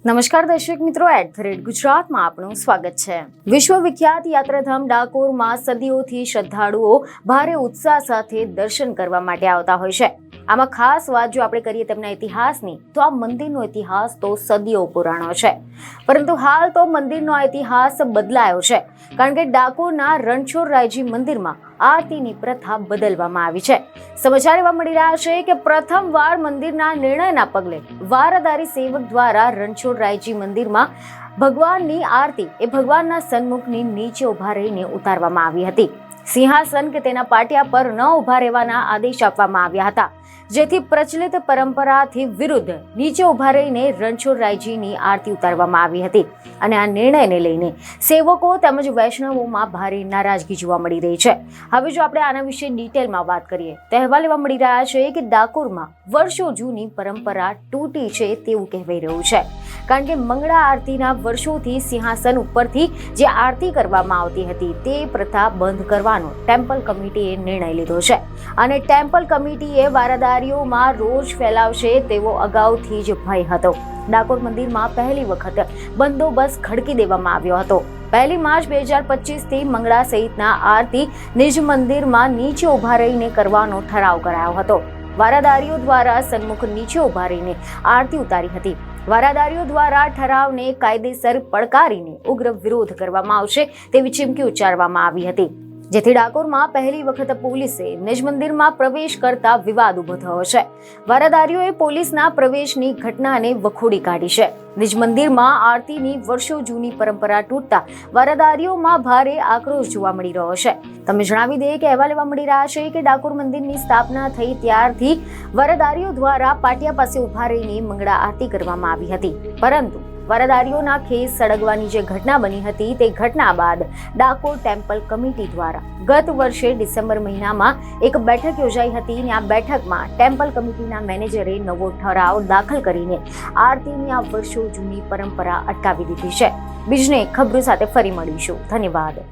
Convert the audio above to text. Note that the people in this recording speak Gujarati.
નમસ્કાર દર્શક મિત્રો, @ગુજરાતમાં આપનું સ્વાગત છે। વિશ્વવિખ્યાત યાત્રાધામ ડાકોરમાં સદીઓથી શ્રદ્ધાળુઓ ભારે ઉત્સાહ સાથે દર્શન કરવા માટે આવતા હોય છે। આમાં ખાસ વાત જો આપણે કરીએ તેમના ઇતિહાસની, તો આ મંદિરનો ઇતિહાસ તો સદીઓ પુરાણો છે, પરંતુ હાલ તો મંદિરનો આ ઇતિહાસ બદલાયો છે, કારણ કે ડાકોરના રણછોડરાયજી મંદિરમાં આરતીની પ્રથા બદલવામાં આવી છે। સમાચાર એવા મળી રહ્યા છે કે પ્રથમવાર મંદિરના નિર્ણયના પગલે વારાદારી સેવક દ્વારા રણછોડરાયજી મંદિરમાં ભગવાનની આરતી એ ભગવાનના સન્મુખની નીચે ઉભા રહીને ઉતારવામાં આવી હતી। સિંહાસન કે તેના પાટિયા પર ન ઉભા રહેવાના આદેશ આપવામાં આવ્યા હતા, જેથી પ્રચલિત પરંપરાથી વિરુદ્ધ નીચે ઉભા રહીને રણછોડરાયજીની આરતી ઉતારવામાં આવી હતી। અને આ નિર્ણયને લઈને સેવકો તેમજ વૈષ્ણવોમાં ભારે નારાજગી જોવા મળી રહી છે। હવે જો આપણે આના વિશે ડિટેલમાં વાત કરીએ તો અહેવાલ એવા મળી રહ્યા છે કે ડાકોરમાં વર્ષો જૂની પરંપરા તૂટી છે તેવું કહેવાઈ રહ્યું છે, કારણ કે મંગળા આરતીના વર્ષોથી સિંહાસન ઉપરથી જે આરતી કરવામાં આવતી હતી તે પ્રથા બંધ કરવાનો ટેમ્પલ કમિટીએ નિર્ણય લીધો છે, અને ટેમ્પલ કમિટીએ વારાદારીઓમાં રોષ ફેલાવશે તેવો અગાઉથી જ ભય હતો। ડાકોર મંદિરમાં પહેલી વખત બંદોબસ્ત ખડકી દેવામાં આવ્યો હતો। 1 માર્ચ 2025 થી મંગળા સહિતના આરતી નિજ મંદિરમાં નીચે ઉભા રહીને કરવાનો ઠરાવ કરાયો હતો। વારાદારીઓ દ્વારા સન્મુખ નીચે ઉભા રહીને આરતી ઉતારી હતી। વારાદારીઓ દ્વારા ઠરાવને કાયદેસર પડકારીને ઉગ્ર વિરોધ કરવામાં આવશે તેવી ચીમકી ઉચ્ચારવામાં આવી હતી, જેથી ડાકોરમાં પહેલી વખત પોલીસે નિજ મંદિરમાં પ્રવેશ કરતા વિવાદ ઉભો થયો છે। વારાદારીઓએ પોલીસના પ્રવેશની ઘટનાને વખોડી કાઢી છે। નિજ મંદિરમાં આરતીની વર્ષો જૂની પરંપરા તૂટતા વારાદારીઓમાં ભારે આક્રોશ જોવા મળી રહ્યો છે। તમે જણાવી દઈએ કે અહેવાલ એવા મળી રહ્યા છે કે ડાકોર મંદિરની સ્થાપના થઈ ત્યારથી વારાદારીઓ દ્વારા પાટિયા પાસે ઉભા રહીને મંગળા આરતી કરવામાં આવી હતી, પરંતુ વારાદારીઓના ખેસ સળગવાની જે ઘટના બની હતી તે ઘટના બાદ ડાકોર ટેમ્પલ કમિટી દ્વારા ગત વર્ષે ડિસેમ્બર મહિનામાં એક બેઠક યોજાઈ હતી, અને આ બેઠકમાં ટેમ્પલ કમિટીના મેનેજરે નવો ઠરાવ દાખલ કરીને આરતીની આ વર્ષો જૂની પરંપરા અટકાવી દીધી છે। બીજને ખબરો સાથે ફરી મળીશું। ધન્યવાદ।